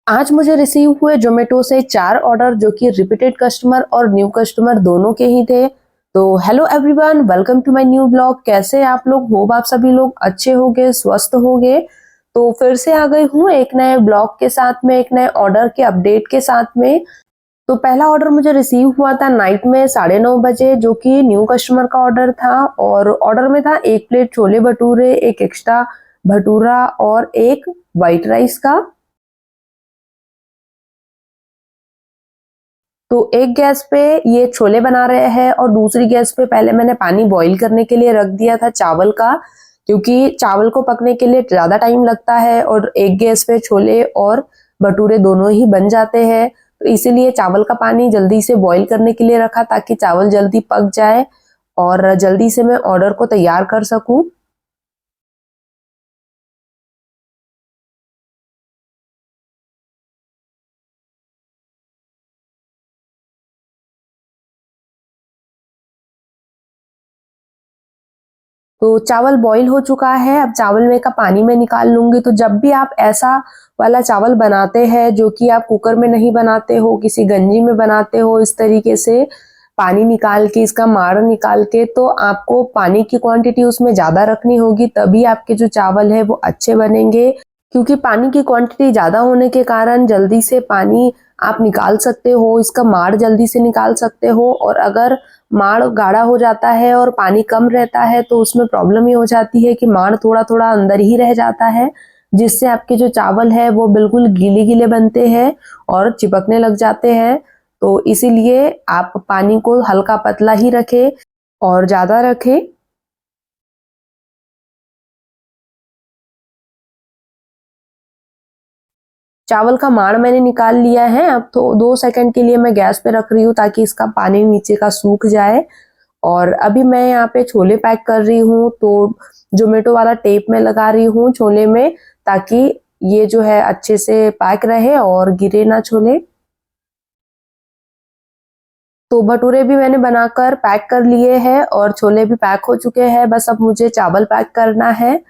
आज मुझे रिसीव हुए ज़ोमैटो से 4 ऑर्डर जो कि रिपीटेड कस्टमर और न्यू कस्टमर दोनों के ही थे। तो hello everyone, welcome to my new blog. कैसे हैं आप लोग? होप आप सभी लोग अच्छे होंगे, स्वस्थ होंगे। तो फिर से आ गई हूँ एक नए ब्लॉग के साथ में, एक नए ऑर्डर के अपडेट के साथ में। तो पहला ऑर्डर मुझे रिसीव हुआ था नाइट में 9:30 बजे, जो कि न्यू कस्टमर का ऑर्डर था। और ऑर्डर में था 1 प्लेट छोले भटूरे, एक एक्स्ट्रा भटूरा और एक व्हाइट राइस का। तो एक गैस पे ये छोले बना रहे हैं और दूसरी गैस पे पहले मैंने पानी बॉईल करने के लिए रख दिया था चावल का, क्योंकि चावल को पकने के लिए ज़्यादा टाइम लगता है और एक गैस पे छोले और भटूरे दोनों ही बन जाते हैं। तो इसीलिए चावल का पानी जल्दी से बॉईल करने के लिए रखा ताकि चावल जल्दी पक जाए और जल्दी से मैं ऑर्डर को तैयार कर सकूँ। तो चावल बॉईल हो चुका है, अब चावल में का पानी मैं निकाल लूँगी। तो जब भी आप ऐसा वाला चावल बनाते हैं जो कि आप कुकर में नहीं बनाते हो, किसी गंजी में बनाते हो, इस तरीके से पानी निकाल के, इसका माड़ निकाल के, तो आपको पानी की क्वांटिटी उसमें ज़्यादा रखनी होगी, तभी आपके जो चावल है वो अच्छे बनेंगे। क्योंकि पानी की क्वांटिटी ज़्यादा होने के कारण जल्दी से पानी आप निकाल सकते हो, इसका माड़ जल्दी से निकाल सकते हो। और अगर माड़ गाढ़ा हो जाता है और पानी कम रहता है तो उसमें प्रॉब्लम ये हो जाती है कि माड़ थोड़ा-थोड़ा अंदर ही रह जाता है, जिससे आपके जो चावल है वो बिल्कुल गीले-गीले बनते हैं और चिपकने लग जाते हैं। तो इसीलिए आप पानी को हल्का पतला ही रखें और ज़्यादा रखें। चावल का माड़ मैंने निकाल लिया है। अब तो 2 सेकंड के लिए मैं गैस पे रख रही हूँ ताकि इसका पानी नीचे का सूख जाए। और अभी मैं यहाँ पे छोले पैक कर रही हूँ, तो ज़ोमैटो वाला टेप मैं लगा रही हूँ छोले में, ताकि ये जो है अच्छे से पैक रहे और गिरे ना छोले। तो भटूरे भी मैंने बनाकर पैक कर लिए हैं और छोले भी पैक हो चुके हैं, बस अब मुझे चावल पैक करना है।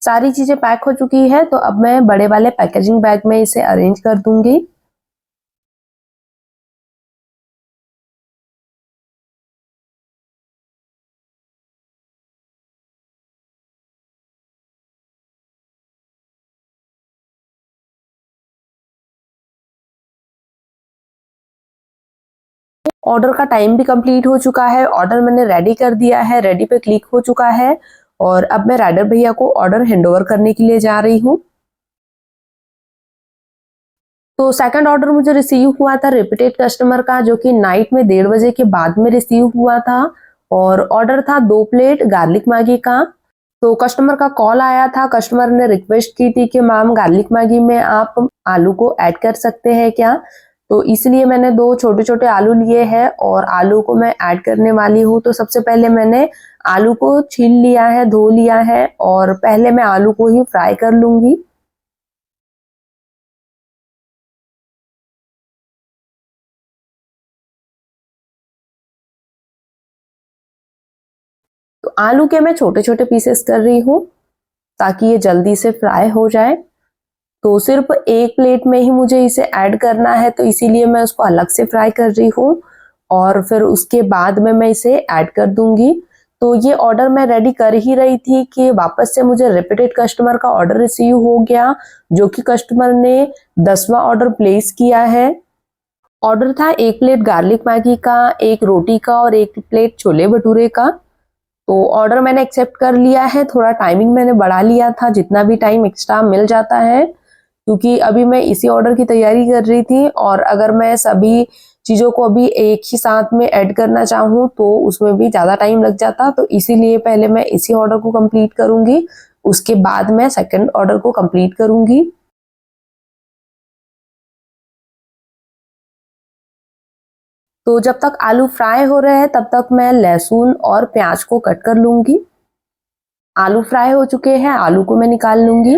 सारी चीज़ें पैक हो चुकी है, तो अब मैं बड़े वाले पैकेजिंग बैग में इसे अरेंज कर दूँगी। ऑर्डर का टाइम भी कंप्लीट हो चुका है, ऑर्डर मैंने रेडी कर दिया है, रेडी पे क्लिक हो चुका है और अब मैं राइडर भैया को ऑर्डर हैंडओवर करने के लिए जा रही हूँ। तो सेकंड ऑर्डर मुझे रिसीव हुआ था रिपीटेड कस्टमर का, जो कि नाइट में 1:30 बजे के बाद में रिसीव हुआ था और ऑर्डर था 2 प्लेट गार्लिक मैगी का। तो कस्टमर का कॉल आया था, कस्टमर ने रिक्वेस्ट की थी कि मैम गार्लिक मैगी में आप आलू को ऐड कर सकते हैं क्या? तो इसलिए मैंने 2 छोटे-छोटे आलू लिए हैं और आलू को मैं ऐड करने वाली हूँ। तो सबसे पहले मैंने आलू को छील लिया है, धो लिया है और पहले मैं आलू को ही फ्राई कर लूँगी। तो आलू के मैं छोटे-छोटे पीसेस कर रही हूँ ताकि ये जल्दी से फ्राई हो जाए। तो सिर्फ एक प्लेट में ही मुझे इसे ऐड करना है, तो इसीलिए मैं उसको अलग से फ्राई कर रही हूँ और फिर उसके बाद में मैं इसे ऐड कर दूंगी। तो ये ऑर्डर मैं रेडी कर ही रही थी कि वापस से मुझे रिपीटेड कस्टमर का ऑर्डर रिसीव हो गया, जो कि कस्टमर ने 10वां ऑर्डर प्लेस किया है। ऑर्डर था 1 प्लेट गार्लिक मैगी का, 1 रोटी का और 1 प्लेट छोले भटूरे का। तो ऑर्डर मैंने एक्सेप्ट कर लिया है, थोड़ा टाइमिंग मैंने बढ़ा लिया था, जितना भी टाइम एक्स्ट्रा मिल जाता है, क्योंकि अभी मैं इसी ऑर्डर की तैयारी कर रही थी और अगर मैं सभी चीज़ों को अभी एक ही साथ में ऐड करना चाहूँ तो उसमें भी ज़्यादा टाइम लग जाता, तो इसीलिए पहले मैं इसी ऑर्डर को कंप्लीट करूँगी, उसके बाद मैं सेकंड ऑर्डर को कंप्लीट करूँगी। तो जब तक आलू फ्राई हो रहे हैं तब तक मैं लहसुन और प्याज को कट कर लूंगी। आलू फ्राई हो चुके हैं, आलू को मैं निकाल लूंगी।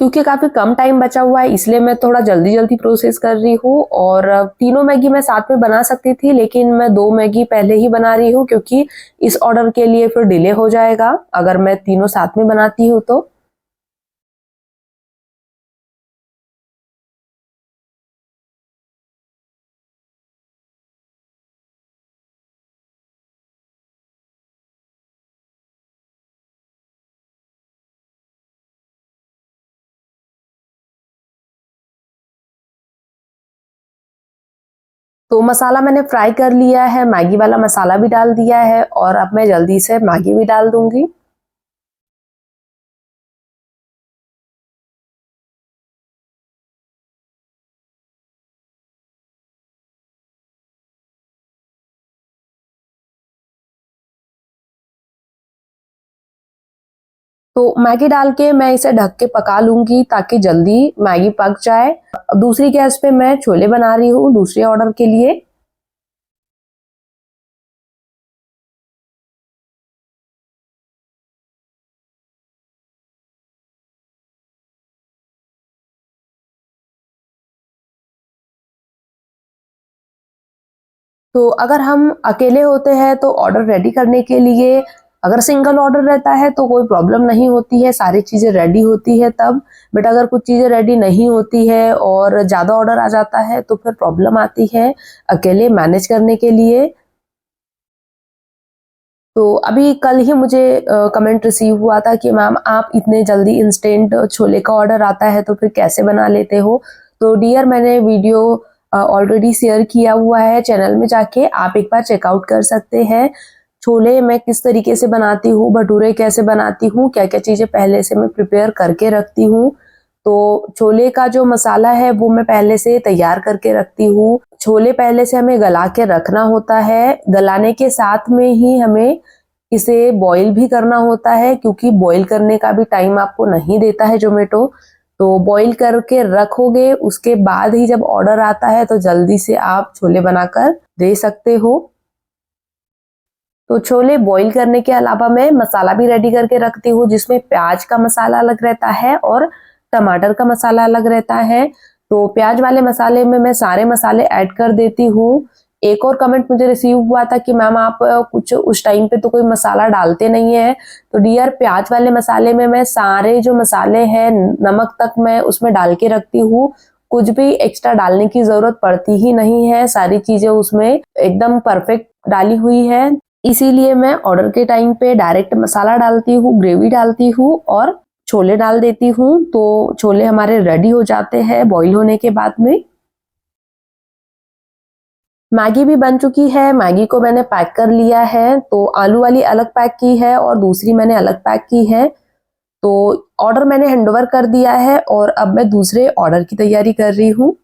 क्योंकि काफी कम टाइम बचा हुआ है इसलिए मैं थोड़ा जल्दी जल्दी प्रोसेस कर रही हूँ। और तीनों मैगी मैं साथ में बना सकती थी, लेकिन मैं 2 मैगी पहले ही बना रही हूँ क्योंकि इस ऑर्डर के लिए फिर डिले हो जाएगा अगर मैं तीनों साथ में बनाती हूँ तो। तो मसाला मैंने फ्राई कर लिया है, मैगी वाला मसाला भी डाल दिया है और अब मैं जल्दी से मैगी भी डाल दूंगी। तो मैगी डाल के मैं इसे ढक के पका लूंगी ताकि जल्दी मैगी पक जाए। दूसरी गैस पे मैं छोले बना रही हूँ दूसरे ऑर्डर के लिए। तो अगर हम अकेले होते हैं तो ऑर्डर रेडी करने के लिए, अगर सिंगल ऑर्डर रहता है तो कोई प्रॉब्लम नहीं होती है, सारी चीज़ें रेडी होती है तब। बट अगर कुछ चीज़ें रेडी नहीं होती है और ज़्यादा ऑर्डर आ जाता है तो फिर प्रॉब्लम आती है अकेले मैनेज करने के लिए। तो अभी कल ही मुझे कमेंट रिसीव हुआ था कि मैम आप इतने जल्दी इंस्टेंट छोले का ऑर्डर आता है तो फिर कैसे बना लेते हो। तो डियर मैंने वीडियो ऑलरेडी शेयर किया हुआ है चैनल में, जाके आप एक बार चेकआउट कर सकते हैं। छोले मैं किस तरीके से बनाती हूँ, भटूरे कैसे बनाती हूँ, क्या क्या चीज़ें पहले से मैं प्रिपेयर करके रखती हूँ। तो छोले का जो मसाला है वो मैं पहले से तैयार करके रखती हूँ। छोले पहले से हमें गला के रखना होता है, गलाने के साथ में ही हमें इसे बॉईल भी करना होता है क्योंकि बॉईल करने का भी टाइम आपको नहीं देता है ज़ोमैटो। तो बॉईल करके रखोगे उसके बाद ही जब ऑर्डर आता है तो जल्दी से आप छोले बनाकर दे सकते हो। तो छोले बॉईल करने के अलावा मैं मसाला भी रेडी करके रखती हूँ जिसमें प्याज का मसाला अलग रहता है और टमाटर का मसाला अलग रहता है। तो प्याज वाले मसाले में मैं सारे मसाले ऐड कर देती हूँ। एक और कमेंट मुझे रिसीव हुआ था कि मैम आप कुछ उस टाइम पे तो कोई मसाला डालते नहीं है। तो डियर प्याज वाले मसाले में मैं सारे जो मसाले हैं नमक तक मैं उसमें डाल के रखती हूँ। कुछ भी एक्स्ट्रा डालने की जरूरत पड़ती ही नहीं है, सारी चीजें उसमें एकदम परफेक्ट डाली हुई है। इसीलिए मैं ऑर्डर के टाइम पे डायरेक्ट मसाला डालती हूँ, ग्रेवी डालती हूँ और छोले डाल देती हूँ। तो छोले हमारे रेडी हो जाते हैं बॉईल होने के बाद में। मैगी भी बन चुकी है, मैगी को मैंने पैक कर लिया है। तो आलू वाली अलग पैक की है और दूसरी मैंने अलग पैक की है। तो ऑर्डर मैंने हैंडओवर कर दिया है और अब मैं दूसरे ऑर्डर की तैयारी कर रही हूँ।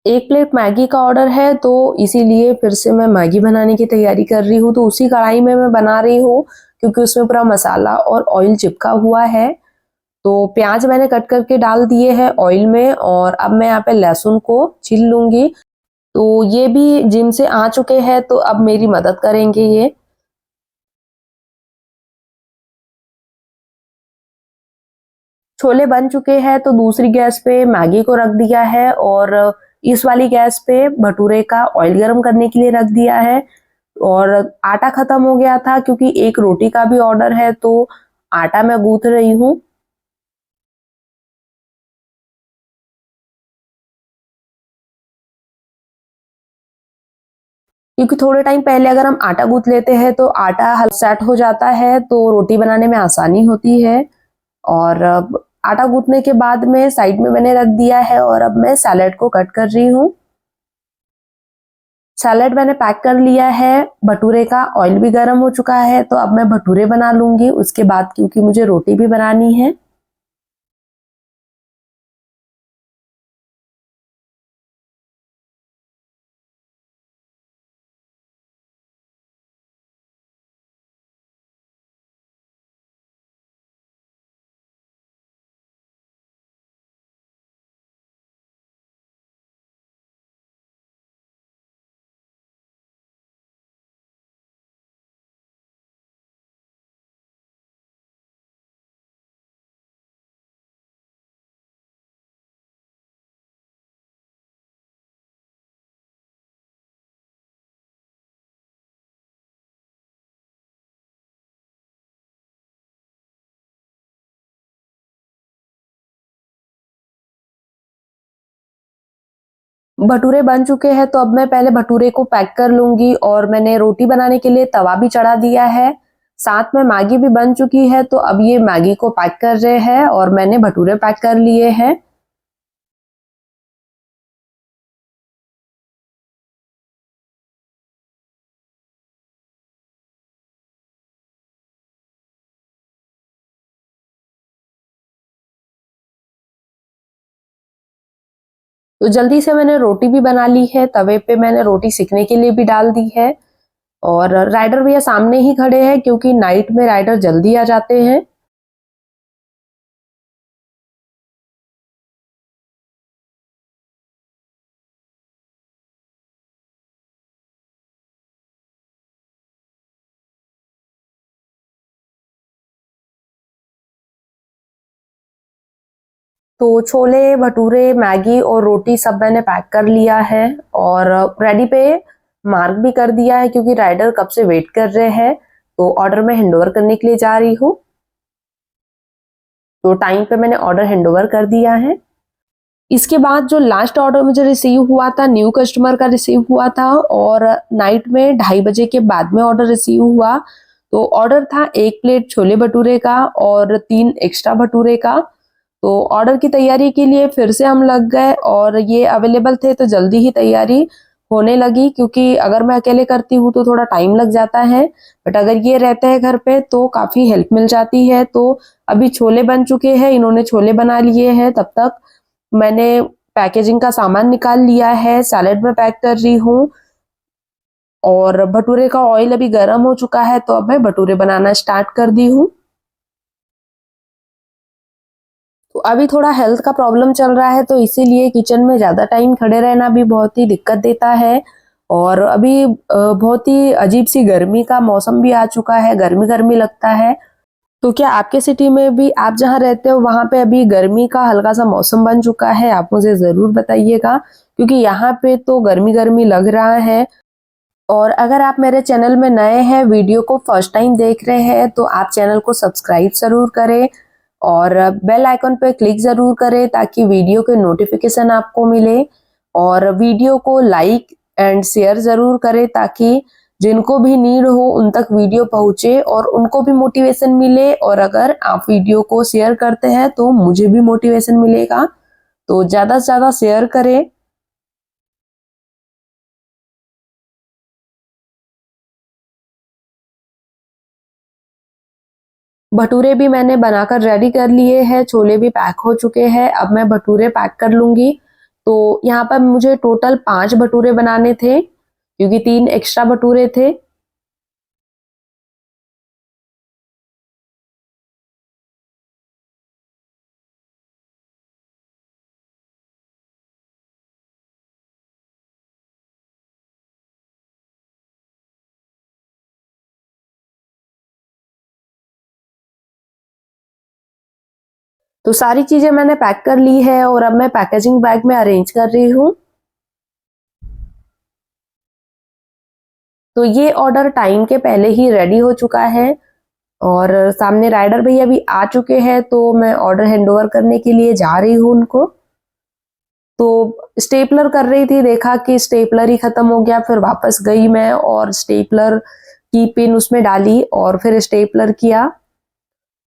एक प्लेट मैगी का ऑर्डर है तो इसीलिए फिर से मैं मैगी बनाने की तैयारी कर रही हूँ। तो उसी कढ़ाई में मैं बना रही हूँ क्योंकि उसमें पूरा मसाला और ऑयल चिपका हुआ है। तो प्याज मैंने कट करके डाल दिए हैं ऑयल में और अब मैं यहाँ पे लहसुन को छील लूंगी। तो ये भी जिम से आ चुके हैं तो अब मेरी मदद करेंगे ये। छोले बन चुके हैं तो दूसरी गैस पे मैगी को रख दिया है और इस वाली गैस पे भटूरे का ऑयल गरम करने के लिए रख दिया है। और आटा खत्म हो गया था क्योंकि एक रोटी का भी ऑर्डर है तो आटा मैं गूंथ रही हूँ। क्योंकि थोड़े टाइम पहले अगर हम आटा गूंथ लेते हैं तो आटा हल्का सेट हो जाता है तो रोटी बनाने में आसानी होती है। और अब आटा गूंथने के बाद में साइड में मैंने रख दिया है और अब मैं सैलेड को कट कर रही हूँ। सैलेड मैंने पैक कर लिया है, भटूरे का ऑयल भी गर्म हो चुका है तो अब मैं भटूरे बना लूंगी उसके बाद क्योंकि मुझे रोटी भी बनानी है। भटूरे बन चुके हैं तो अब मैं पहले भटूरे को पैक कर लूंगी और मैंने रोटी बनाने के लिए तवा भी चढ़ा दिया है। साथ में मैगी भी बन चुकी है तो अब ये मैगी को पैक कर रहे हैं और मैंने भटूरे पैक कर लिए हैं। तो जल्दी से मैंने रोटी भी बना ली है, तवे पे मैंने रोटी सिकने के लिए भी डाल दी है। और राइडर भैया सामने ही खड़े हैं क्योंकि नाइट में राइडर जल्दी आ जाते हैं। तो छोले भटूरे मैगी और रोटी सब मैंने पैक कर लिया है और रेडी पे मार्क भी कर दिया है क्योंकि राइडर कब से वेट कर रहे हैं। तो ऑर्डर में हैंडओवर करने के लिए जा रही हूँ। तो टाइम पे मैंने ऑर्डर हैंडओवर कर दिया है। इसके बाद जो लास्ट ऑर्डर मुझे रिसीव हुआ था न्यू कस्टमर का रिसीव हुआ था और नाइट में 2:30 बजे के बाद में ऑर्डर रिसीव हुआ। तो ऑर्डर था 1 प्लेट छोले भटूरे का और 3 एक्स्ट्रा भटूरे का। तो ऑर्डर की तैयारी के लिए फिर से हम लग गए और ये अवेलेबल थे तो जल्दी ही तैयारी होने लगी क्योंकि अगर मैं अकेले करती हूँ तो थोड़ा टाइम लग जाता है, बट अगर ये रहते हैं घर पे तो काफी हेल्प मिल जाती है। तो अभी छोले बन चुके हैं, इन्होंने छोले बना लिए हैं, तब तक मैंने पैकेजिंग का सामान निकाल लिया है, सैलेड में पैक कर रही हूँ और भटूरे का ऑयल अभी गर्म हो चुका है तो अब मैं भटूरे बनाना स्टार्ट कर दी हूँ। तो अभी थोड़ा हेल्थ का प्रॉब्लम चल रहा है तो इसीलिए किचन में ज़्यादा टाइम खड़े रहना भी बहुत ही दिक्कत देता है। और अभी बहुत ही अजीब सी गर्मी का मौसम भी आ चुका है, गर्मी गर्मी लगता है। तो क्या आपके सिटी में भी, आप जहाँ रहते हो वहाँ पे अभी गर्मी का हल्का सा मौसम बन चुका है? आप मुझे ज़रूर बताइएगा क्योंकि यहाँ पे तो गर्मी गर्मी लग रहा है। और अगर आप मेरे चैनल में नए हैं, वीडियो को फर्स्ट टाइम देख रहे हैं तो आप चैनल को सब्सक्राइब ज़रूर करें और बेल आइकन पर क्लिक ज़रूर करें ताकि वीडियो के नोटिफिकेशन आपको मिले। और वीडियो को लाइक एंड शेयर ज़रूर करें ताकि जिनको भी नीड हो उन तक वीडियो पहुंचे और उनको भी मोटिवेशन मिले। और अगर आप वीडियो को शेयर करते हैं तो मुझे भी मोटिवेशन मिलेगा। तो ज़्यादा से ज़्यादा शेयर करें। भटूरे भी मैंने बनाकर रेडी कर लिए हैं, छोले भी पैक हो चुके हैं, अब मैं भटूरे पैक कर लूंगी। तो यहाँ पर मुझे टोटल 5 भटूरे बनाने थे क्योंकि 3 एक्स्ट्रा भटूरे थे। तो सारी चीजें मैंने पैक कर ली है और अब मैं पैकेजिंग बैग में अरेंज कर रही हूँ। तो ये ऑर्डर टाइम के पहले ही रेडी हो चुका है और सामने राइडर भैया भी आ चुके हैं तो मैं ऑर्डर हैंडओवर करने के लिए जा रही हूँ उनको। तो स्टेपलर कर रही थी, देखा कि स्टेपलर ही खत्म हो गया, फिर वापस गई मैं और स्टेपलर की पिन उसमें डाली और फिर स्टेपलर किया।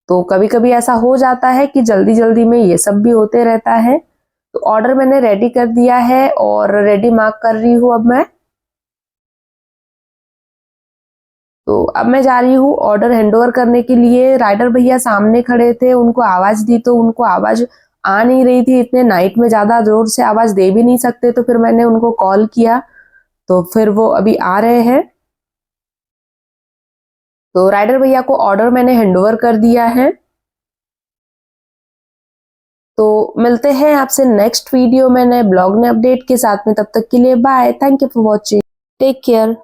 तो कभी कभी ऐसा हो जाता है कि जल्दी जल्दी में ये सब भी होते रहता है। तो ऑर्डर मैंने रेडी कर दिया है और रेडी मार्क कर रही हूँ अब मैं। तो अब मैं जा रही हूँ ऑर्डर हैंडओवर करने के लिए। राइडर भैया सामने खड़े थे, उनको आवाज दी तो उनको आवाज आ नहीं रही थी, इतने नाइट में ज्यादा जोर से आवाज दे भी नहीं सकते, तो फिर मैंने उनको कॉल किया तो फिर वो अभी आ रहे हैं। तो राइडर भैया को ऑर्डर मैंने हैंडओवर कर दिया है। तो मिलते हैं आपसे नेक्स्ट वीडियो में नए ब्लॉग में अपडेट के साथ में, तब तक के लिए bye, thank you for watching, take care.